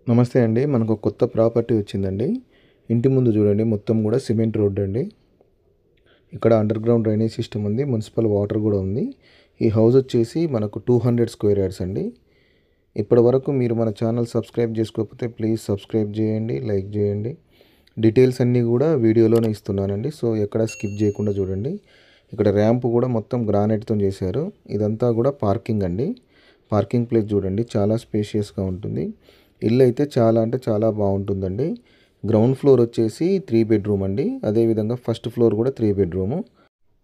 నమస్తే అండి. మనకు కొత్త ప్రాపర్టీ వచ్చిందండి. ఇంటి ముందు చూడండి మొత్తం కూడా సిమెంట్ రోడ్ అండి. ఇక్కడ అండర్ గ్రౌండ్ డ్రైనేజ్ సిస్టమ్ ఉంది. మున్సిపల్ వాటర్ కూడా ఉంది. ఈ హౌస్ వచ్చేసి మనకు 200 స్క్వేర్ యార్డ్స్ అండి. ఇప్పటి వరకు మీరు మన ఛానల్ సబ్స్క్రైబ్ చేసుకోకపోతే ప్లీజ్ సబ్స్క్రైబ్ చేయండి, లైక్ చేయండి. డీటెయిల్స్ అన్నీ కూడా వీడియోలోనే ఇస్తున్నానండి. సో ఎక్కడ స్కిప్ చేయకుండా చూడండి. ఇక్కడ ర్యాంప్ కూడా మొత్తం గ్రానైట్తో చేశారు. ఇదంతా కూడా పార్కింగ్ అండి. పార్కింగ్ ప్లేస్ చూడండి చాలా స్పేషియస్గా ఉంటుంది. ఇల్లు అయితే చాలా అంటే చాలా బాగుంటుందండి. గ్రౌండ్ ఫ్లోర్ వచ్చేసి 3 బెడ్రూమ్ అండి. అదేవిధంగా ఫస్ట్ ఫ్లోర్ కూడా 3 బెడ్రూము.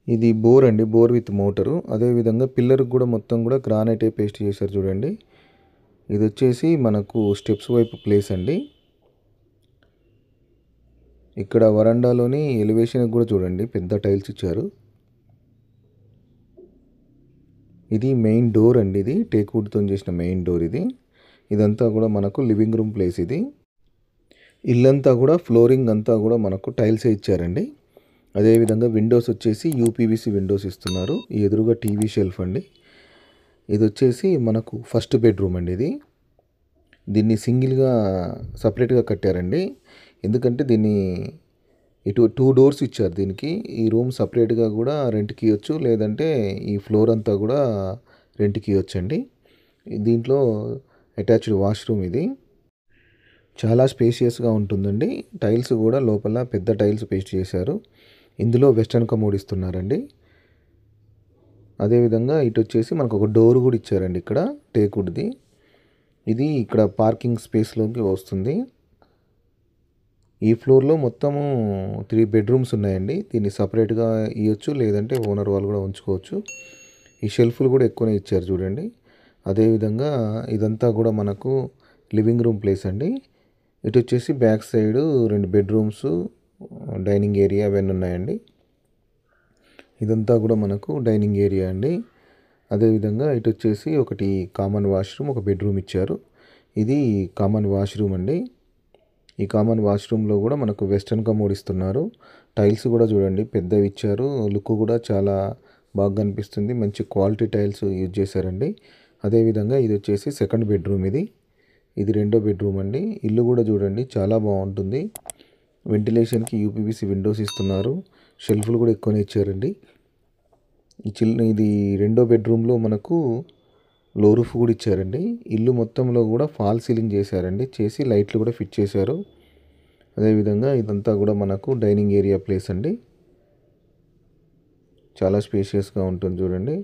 ఇది బోర్ అండి, బోర్ విత్ మోటరు. అదేవిధంగా పిల్లర్కి కూడా మొత్తం కూడా గ్రానైటే పేస్ట్ చేశారు చూడండి. ఇది వచ్చేసి మనకు స్టెప్స్ వైపు ప్లేస్ అండి. ఇక్కడ వరండాలోని ఎలివేషన్ కూడా చూడండి పెద్ద టైల్స్ ఇచ్చారు. ఇది మెయిన్ డోర్ అండి. ఇది టేక్వుడ్తో చేసిన మెయిన్ డోర్ ఇది. ఇదంతా కూడా మనకు లివింగ్ రూమ్ ప్లేస్ ఇది. ఇల్లంతా కూడా ఫ్లోరింగ్ అంతా కూడా మనకు టైల్సే ఇచ్చారండి. అదేవిధంగా విండోస్ వచ్చేసి యూపీవీసీ విండోస్ ఇస్తున్నారు. ఈ ఎదురుగా టీవీ షెల్ఫ్ అండి. ఇది వచ్చేసి మనకు ఫస్ట్ బెడ్రూమ్ అండి. దీన్ని సింగిల్గా సపరేట్గా కట్టారండి. ఎందుకంటే దీన్ని ఇటు 2 డోర్స్ ఇచ్చారు దీనికి. ఈ రూమ్ సపరేట్గా కూడా రెంట్కి ఇవ్వచ్చు, లేదంటే ఈ ఫ్లోర్ అంతా కూడా రెంట్కి ఇవ్వచ్చు అండి. దీంట్లో అటాచ్డ్ వాష్రూమ్ ఇది. చాలా స్పేషియస్గా ఉంటుందండి. టైల్స్ కూడా లోపల పెద్ద టైల్స్ పేస్ట్ చేశారు. ఇందులో వెస్టర్న్ కమోడ్ ఇస్తున్నారండి. అదేవిధంగా ఇటు వచ్చేసి మనకు ఒక డోర్ కూడా ఇచ్చారండి ఇక్కడ టేక్వుడ్ది. ఇది ఇక్కడ పార్కింగ్ స్పేస్లోకి వస్తుంది. ఈ ఫ్లోర్లో మొత్తము 3 బెడ్రూమ్స్ ఉన్నాయండి. దీన్ని సపరేట్గా ఇవ్వచ్చు, లేదంటే ఓనర్ వాళ్ళు కూడా ఉంచుకోవచ్చు. ఈ షెల్ఫ్లు కూడా ఎక్కువనే ఇచ్చారు చూడండి. అదేవిధంగా ఇదంతా కూడా మనకు లివింగ్ రూమ్ ప్లేస్ అండి. ఇటు వచ్చేసి back side 2 bedrooms, dining area అవన్నీ ఉన్నాయండి. ఇదంతా కూడా మనకు డైనింగ్ ఏరియా అండి. అదేవిధంగా ఇటు వచ్చేసి ఒకటి కామన్ వాష్రూమ్, ఒక బెడ్రూమ్ ఇచ్చారు. ఇది కామన్ వాష్రూమ్ అండి. ఈ కామన్ వాష్రూమ్లో కూడా మనకు వెస్టర్న్ కమోడ్ ఇస్తున్నారు. టైల్స్ కూడా చూడండి పెద్దవి ఇచ్చారు. లుక్ కూడా చాలా బాగా కనిపిస్తుంది. మంచి క్వాలిటీ టైల్స్ యూజ్ చేశారండి. అదేవిధంగా ఇది వచ్చేసి సెకండ్ బెడ్రూమ్ ఇది రెండో బెడ్రూమ్ అండి. ఇల్లు కూడా చూడండి చాలా బాగుంటుంది. వెంటిలేషన్కి యూపీవీసీ విండోస్ ఇస్తున్నారు. షెల్ఫ్లు కూడా ఎక్కువనే ఇచ్చారండి. ఇది రెండో బెడ్రూమ్లో మనకు లో రూఫ్ కూడా ఇచ్చారండి. ఇల్లు మొత్తంలో కూడా ఫాల్ సీలింగ్ చేశారండి. చేసి లైట్లు కూడా ఫిట్ చేశారు. అదేవిధంగా ఇదంతా కూడా మనకు డైనింగ్ ఏరియా ప్లేస్ అండి. చాలా స్పేషియస్గా ఉంటుంది చూడండి.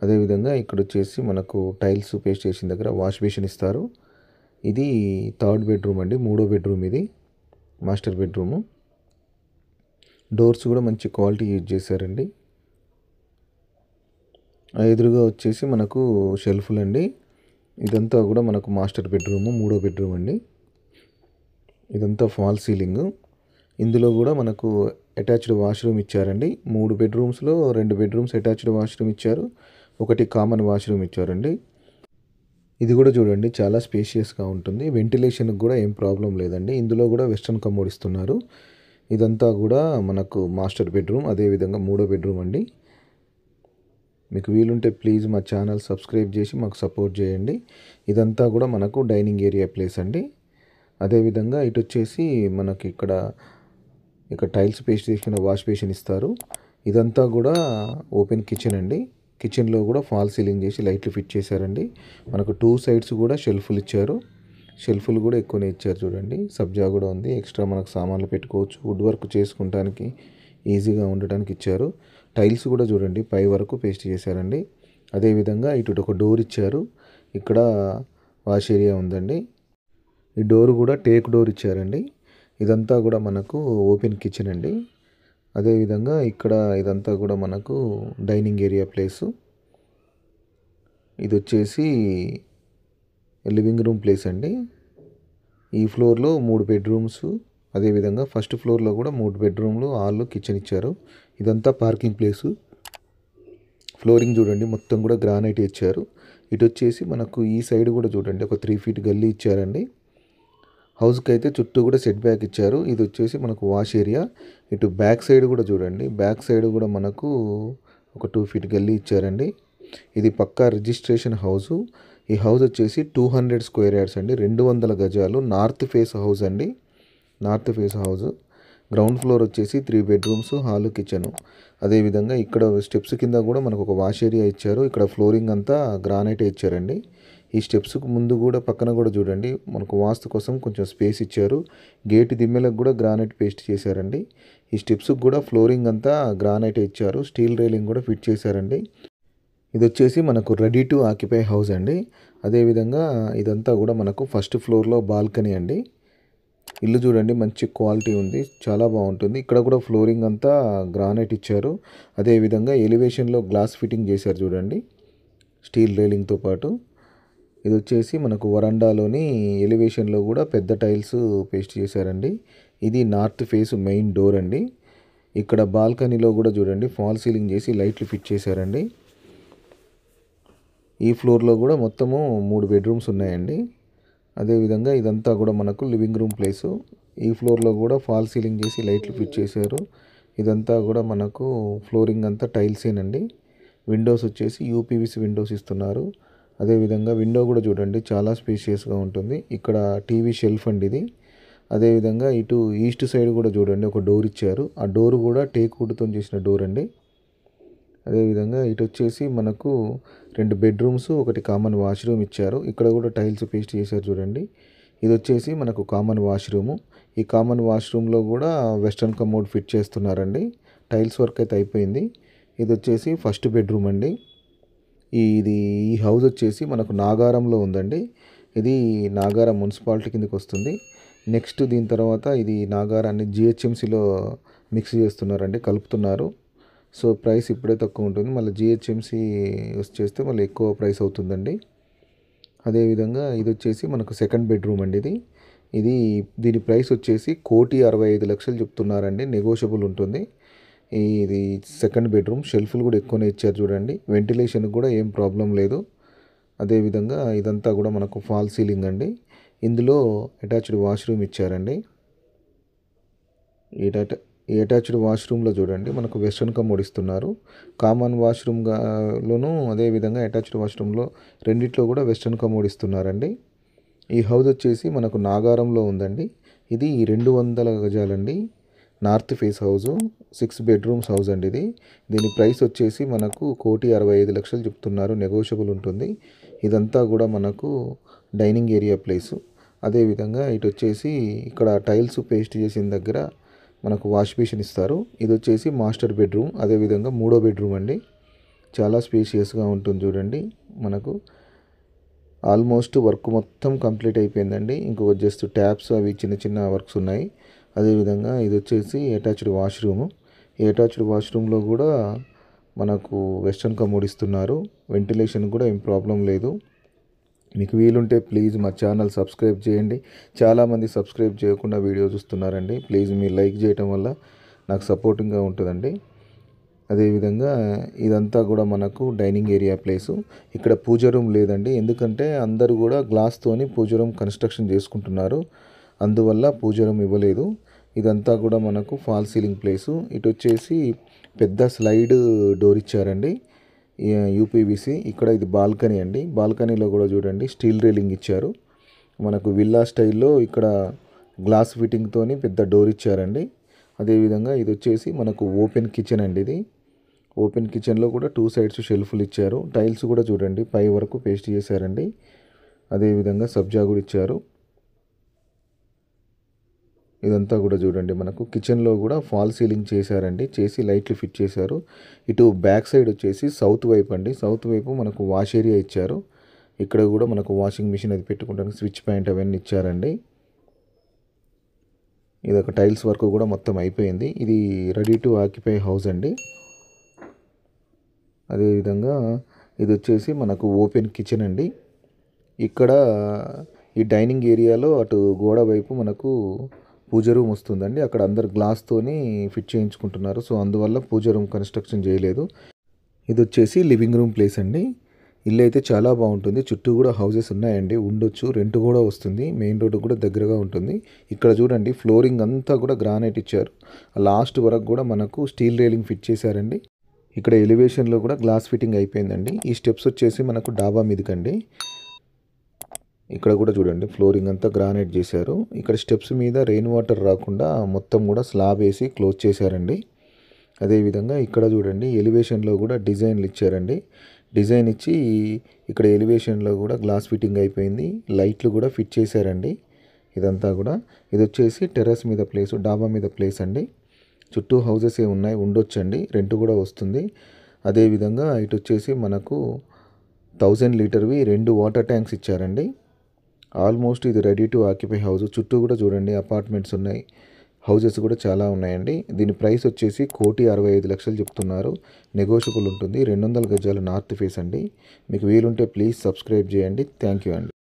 అదేవిధంగా ఇక్కడ వచ్చేసి మనకు టైల్స్ పేస్ట్ చేసిన దగ్గర వాష్ బేసిన్ ఇస్తారు. ఇది థర్డ్ బెడ్రూమ్ అండి, మూడో బెడ్రూమ్ ఇది, మాస్టర్ బెడ్రూము. డోర్స్ కూడా మంచి క్వాలిటీ యూజ్ చేశారండి. ఎదురుగా వచ్చేసి మనకు షెల్ఫ్లు అండి. ఇదంతా కూడా మనకు మాస్టర్ బెడ్రూము, మూడో బెడ్రూమ్ అండి. ఇదంతా ఫాల్ సీలింగ్. ఇందులో కూడా మనకు అటాచ్డ్ వాష్రూమ్ ఇచ్చారండి. 3 బెడ్రూమ్స్లో 2 బెడ్రూమ్స్ అటాచ్డ్ వాష్రూమ్ ఇచ్చారు, ఒకటి కామన్ వాష్రూమ్ ఇచ్చారండి. ఇది కూడా చూడండి చాలా స్పేషియస్గా ఉంటుంది. వెంటిలేషన్కి కూడా ఏం ప్రాబ్లం లేదండి. ఇందులో కూడా వెస్టర్న్ కమోడ్ ఇస్తున్నారు. ఇదంతా కూడా మనకు మాస్టర్ బెడ్రూమ్, అదేవిధంగా మూడో బెడ్రూమ్ అండి. మీకు వీలుంటే ప్లీజ్ మా ఛానల్ సబ్స్క్రైబ్ చేసి మాకు సపోర్ట్ చేయండి. ఇదంతా కూడా మనకు డైనింగ్ ఏరియా ప్లేస్ అండి. అదేవిధంగా ఇటు వచ్చేసి మనకి ఇక్కడ టైల్స్ పేస్ట్ చేసిన వాష్ బేసిన్ ఇస్తారు. ఇదంతా కూడా ఓపెన్ కిచెన్ అండి. కిచెన్లో కూడా ఫాల్ సీలింగ్ చేసి లైట్లు ఫిట్ చేశారండి. మనకు 2 సైడ్స్ కూడా షెల్ఫ్లు ఇచ్చారు. షెల్ఫ్లు కూడా ఎక్కువనే ఇచ్చారు చూడండి. సబ్జా కూడా ఉంది. ఎక్స్ట్రా మనకు సామాన్లు పెట్టుకోవచ్చు. వుడ్ వర్క్ చేసుకుంటానికి ఈజీగా ఉండటానికి ఇచ్చారు. టైల్స్ కూడా చూడండి పై వరకు పేస్ట్ చేశారండి. అదేవిధంగా ఇటు ఒక డోర్ ఇచ్చారు. ఇక్కడ వాష్ ఏరియా ఉందండి. ఈ డోర్ కూడా టేక్ డోర్ ఇచ్చారండి. ఇదంతా కూడా మనకు ఓపెన్ కిచెన్ అండి. అదేవిధంగా ఇక్కడ ఇదంతా కూడా మనకు డైనింగ్ ఏరియా ప్లేసు. ఇది వచ్చేసి లివింగ్ రూమ్ ప్లేస్ అండి. ఈ ఫ్లోర్లో 3 బెడ్రూమ్స్, అదేవిధంగా ఫస్ట్ ఫ్లోర్లో కూడా 3 బెడ్రూమ్లు, హాల్, కిచెన్ ఇచ్చారు. ఇదంతా పార్కింగ్ ప్లేసు. ఫ్లోరింగ్ చూడండి మొత్తం కూడా గ్రానైట్ ఇచ్చారు. ఇటు వచ్చేసి మనకు ఈ సైడ్ కూడా చూడండి ఒక 3 ఫీట్ గల్లీ ఇచ్చారండి. హౌస్కి అయితే చుట్టూ కూడా సెట్ బ్యాక్ ఇచ్చారు. ఇది వచ్చేసి మనకు వాష్ ఏరియా. ఇటు బ్యాక్ సైడ్ కూడా చూడండి, బ్యాక్ సైడ్ కూడా మనకు ఒక 2 ఫీట్ గల్లీ ఇచ్చారండి. ఇది పక్కా రిజిస్ట్రేషన్ హౌసు. ఈ హౌస్ వచ్చేసి 200 స్క్వేర్ యార్డ్స్ అండి, 200 గజాలు. నార్త్ ఫేస్ హౌస్ అండి, north face house. Ground floor వచ్చేసి 3 బెడ్రూమ్స్, హాల్, కిచెను. అదేవిధంగా ఇక్కడ స్టెప్స్ కింద కూడా మనకు ఒక వాష్ ఏరియా ఇచ్చారు. ఇక్కడ ఫ్లోరింగ్ అంతా గ్రానైటే ఇచ్చారండి. ఈ స్టెప్స్కు ముందు కూడా పక్కన కూడా చూడండి మనకు వాస్తు కోసం కొంచెం స్పేస్ ఇచ్చారు. గేట్ దిమ్మెలకు కూడా గ్రానైట్ పేస్ట్ చేశారండి. ఈ స్టెప్స్కి కూడా ఫ్లోరింగ్ అంతా గ్రానైటే ఇచ్చారు. స్టీల్ రైలింగ్ కూడా ఫిట్ చేశారండి. ఇది వచ్చేసి మనకు రెడీ టు ఆక్యుపై హౌస్ అండి. అదేవిధంగా ఇదంతా కూడా మనకు ఫస్ట్ ఫ్లోర్లో బాల్కనీ అండి. ఇల్లు చూడండి మంచి క్వాలిటీ ఉంది, చాలా బాగుంటుంది. ఇక్కడ కూడా ఫ్లోరింగ్ అంతా గ్రానైట్ ఇచ్చారు. అదేవిధంగా ఎలివేషన్లో గ్లాస్ ఫిట్టింగ్ చేశారు చూడండి స్టీల్ రైలింగ్తో పాటు. ఇది వచ్చేసి మనకు వరండాలోని ఎలివేషన్లో కూడా పెద్ద టైల్స్ పేస్ట్ చేశారండి. ఇది నార్త్ ఫేస్ మెయిన్ డోర్ అండి. ఇక్కడ బాల్కనీలో కూడా చూడండి ఫాల్ సీలింగ్ చేసి లైట్లు ఫిట్ చేశారండి. ఈ ఫ్లోర్లో కూడా మొత్తము 3 బెడ్రూమ్స్ ఉన్నాయండి. అదేవిధంగా ఇదంతా కూడా మనకు లివింగ్ రూమ్ ప్లేసు. ఈ ఫ్లోర్లో కూడా ఫాల్ సీలింగ్ చేసి లైట్లు ఫిట్ చేశారు. ఇదంతా కూడా మనకు ఫ్లోరింగ్ అంతా టైల్సేనండి. విండోస్ వచ్చేసి యూపీవీసీ విండోస్ ఇస్తున్నారు. అదేవిధంగా విండో కూడా చూడండి చాలా స్పేషియస్గా ఉంటుంది. ఇక్కడ టీవీ షెల్ఫ్ అండి ఇది. అదేవిధంగా ఇటు ఈస్ట్ సైడ్ కూడా చూడండి ఒక డోర్ ఇచ్చారు. ఆ డోర్ కూడా టేక్ వుడ్తో చేసిన డోర్ అండి. అదేవిధంగా ఇటు వచ్చేసి మనకు 2 బెడ్రూమ్స్, ఒకటి కామన్ వాష్రూమ్ ఇచ్చారు. ఇక్కడ కూడా టైల్స్ పేస్ట్ చేశారు చూడండి. ఇది వచ్చేసి మనకు కామన్ వాష్రూము. ఈ కామన్ వాష్రూమ్లో కూడా వెస్ట్రన్ కమోడ్ ఫిట్ చేస్తున్నారండి. టైల్స్ వర్క్ అయితే అయిపోయింది. ఇది వచ్చేసి ఫస్ట్ బెడ్రూమ్ అండి. ఈ హౌస్ వచ్చేసి మనకు నాగారంలో ఉందండి. ఇది నాగారం మున్సిపాలిటీ కిందకి వస్తుంది. నెక్స్ట్ దీని తర్వాత ఇది నాగారాన్ని జిహెచ్ఎంసీలో మిక్స్ చేస్తున్నారండి, కలుపుతున్నారు. సో ప్రైస్ ఇప్పుడే తక్కువ ఉంటుంది, మళ్ళీ జిహెచ్ఎంసీ చేస్తే మళ్ళీ ఎక్కువ ప్రైస్ అవుతుందండి. అదేవిధంగా ఇది వచ్చేసి మనకు సెకండ్ బెడ్రూమ్ అండి. దీని ప్రైస్ వచ్చేసి 1,65,00,000 చెప్తున్నారండి, నెగోషియబుల్ ఉంటుంది. ఇది సెకండ్ బెడ్రూమ్. షెల్ఫ్లు కూడా ఎక్కువనే ఇచ్చారు చూడండి. వెంటిలేషన్కి కూడా ఏం ప్రాబ్లం లేదు. అదేవిధంగా ఇదంతా కూడా మనకు ఫాల్ సీలింగ్ అండి. ఇందులో అటాచ్డ్ వాష్రూమ్ ఇచ్చారండి. ఈ అటాచ్డ్ వాష్రూమ్లో చూడండి మనకు వెస్ట్రన్ కమోడ్ ఇస్తున్నారు. కామన్ వాష్రూమ్లోను అదేవిధంగా అటాచ్డ్ వాష్రూమ్లో రెండిట్లో కూడా వెస్ట్రన్ కమోడ్ ఇస్తున్నారండి. ఈ హౌస్ వచ్చేసి మనకు నాగారంలో ఉందండి. ఇది 200 గజాలండి, north face house, 6 bedrooms house అండి ఇది. దీని ప్రైస్ వచ్చేసి మనకు 1,65,00,000 చెప్తున్నారు, నెగోషియబుల్ ఉంటుంది. ఇదంతా కూడా మనకు డైనింగ్ ఏరియా ప్లేసు. అదేవిధంగా ఇటు వచ్చేసి ఇక్కడ టైల్స్ పేస్ట్ చేసిన దగ్గర మనకు వాష్ బేసిన్ ఇస్తారు. ఇది వచ్చేసి మాస్టర్ బెడ్రూమ్. అదేవిధంగా 3వ బెడ్రూమ్ అండి. చాలా స్పేషియస్గా ఉంటుంది చూడండి. మనకు ఆల్మోస్ట్ వర్క్ మొత్తం కంప్లీట్ అయిపోయిందండి. ఇంకొక జస్ట్ ట్యాప్స్ అవి చిన్న చిన్న వర్క్స్ ఉన్నాయి. అదేవిధంగా ఇది వచ్చేసి అటాచ్డ్ వాష్రూము. ఈ అటాచ్డ్ వాష్రూమ్లో కూడా మనకు వెస్ట్రన్ కమోడ్ ఇస్తున్నారు. వెంటిలేషన్ కూడా ఏం ప్రాబ్లం లేదు. మీకు వీలుంటే ప్లీజ్ మా ఛానల్ సబ్స్క్రైబ్ చేయండి. చాలామంది సబ్స్క్రైబ్ చేయకుండా వీడియో చూస్తున్నారండి. ప్లీజ్ మీరు లైక్ చేయటం వల్ల నాకు సపోర్టింగ్గా ఉంటుందండి. అదేవిధంగా ఇదంతా కూడా మనకు డైనింగ్ ఏరియా ప్లేసు. ఇక్కడ పూజ రూమ్ లేదండి, ఎందుకంటే అందరూ కూడా గ్లాస్తోని పూజ రూమ్ కన్స్ట్రక్షన్ చేసుకుంటున్నారు, అందువల్ల పూజ రూమ్ ఇవ్వలేదు. ఇదంతా కూడా మనకు ఫాల్ సీలింగ్ ప్లేసు. ఇటు వచ్చేసి పెద్ద స్లైడ్ డోర్ ఇచ్చారండి, యూపీవీసీ. ఇక్కడ ఇది బాల్కనీ అండి. బాల్కనీలో కూడా చూడండి స్టీల్ రైలింగ్ ఇచ్చారు. మనకు విల్లా స్టైల్లో ఇక్కడ గ్లాస్ ఫిట్టింగ్తోని పెద్ద డోర్ ఇచ్చారండి. అదేవిధంగా ఇది వచ్చేసి మనకు ఓపెన్ కిచెన్ అండి. ఇది ఓపెన్ కిచెన్లో కూడా 2 సైడ్స్ షెల్ఫ్లు ఇచ్చారు. టైల్స్ కూడా చూడండి పై వరకు పేస్ట్ చేశారండి. అదేవిధంగా సబ్జా కూడా ఇచ్చారు. ఇదంతా కూడా చూడండి మనకు కిచెన్లో కూడా ఫాల్ సీలింగ్ చేశారండి, చేసి లైట్లు ఫిట్ చేశారు. ఇటు బ్యాక్ సైడ్ వచ్చేసి సౌత్ వైపు అండి. సౌత్ వైపు మనకు వాష్ ఏరియా ఇచ్చారు. ఇక్కడ కూడా మనకు వాషింగ్ మిషన్ అది పెట్టుకోవడానికి స్విచ్ పాయింట్ అవన్నీ ఇచ్చారండి. ఇది ఒక టైల్స్ వర్క్ కూడా మొత్తం అయిపోయింది. ఇది రెడీ టు ఆక్యుపై హౌస్ అండి. అదేవిధంగా ఇది వచ్చేసి మనకు ఓపెన్ కిచెన్ అండి. ఇక్కడ ఈ డైనింగ్ ఏరియాలో అటు గోడ వైపు మనకు పూజ రూమ్ వస్తుందండి. అక్కడ అందరు గ్లాస్తోని ఫిట్ చేయించుకుంటున్నారు. సో అందువల్ల పూజ రూమ్ కన్స్ట్రక్షన్ చేయలేదు. ఇది వచ్చేసి లివింగ్ రూమ్ ప్లేస్ అండి. ఇల్లు అయితే చాలా బాగుంటుంది. చుట్టూ కూడా హౌసెస్ ఉన్నాయండి, ఉండొచ్చు, రెంట్ కూడా వస్తుంది. మెయిన్ రోడ్డు కూడా దగ్గరగా ఉంటుంది. ఇక్కడ చూడండి ఫ్లోరింగ్ అంతా కూడా గ్రానైట్ ఇచ్చారు. లాస్ట్ వరకు కూడా మనకు స్టీల్ రైలింగ్ ఫిట్ చేశారండి. ఇక్కడ ఎలివేషన్లో కూడా గ్లాస్ ఫిట్టింగ్ అయిపోయిందండి. ఈ స్టెప్స్ వచ్చేసి మనకు డాబా మీదకండి. ఇక్కడ కూడా చూడండి ఫ్లోరింగ్ అంతా గ్రానైట్ చేశారు. ఇక్కడ స్టెప్స్ మీద రెయిన్ వాటర్ రాకుండా మొత్తం కూడా స్లాబ్ వేసి క్లోజ్ చేశారండి. అదేవిధంగా ఇక్కడ చూడండి ఎలివేషన్లో కూడా డిజైన్లు ఇచ్చారండి. డిజైన్ ఇచ్చి ఇక్కడ ఎలివేషన్లో కూడా గ్లాస్ ఫిట్టింగ్ అయిపోయింది. లైట్లు కూడా ఫిట్ చేశారండి. ఇదంతా కూడా ఇది వచ్చేసి టెర్రస్ మీద ప్లేస్, డాబా మీద ప్లేస్ అండి. చుట్టూ హౌసెస్ ఉన్నాయి, ఉండొచ్చండి, రెంట్ కూడా వస్తుంది. అదేవిధంగా ఇటు వచ్చేసి మనకు 1000 లీటర్వి 2 వాటర్ ట్యాంక్స్ ఇచ్చారండి. ఆల్మోస్ట్ ఇది రెడీ టు ఆక్యుపై హౌస్. చుట్టూ కూడా చూడండి అపార్ట్మెంట్స్ ఉన్నాయి, హౌసెస్ కూడా చాలా ఉన్నాయండి. దీని ప్రైస్ వచ్చేసి 1,65,00,000 చెప్తున్నారు. నెగోషియబుల్ ఉంటుంది. 200 గజాలు నార్త్ ఫేస్ అండి. మీకు వీలుంటే ప్లీజ్ సబ్స్క్రైబ్ చేయండి. థ్యాంక్ యూ అండి.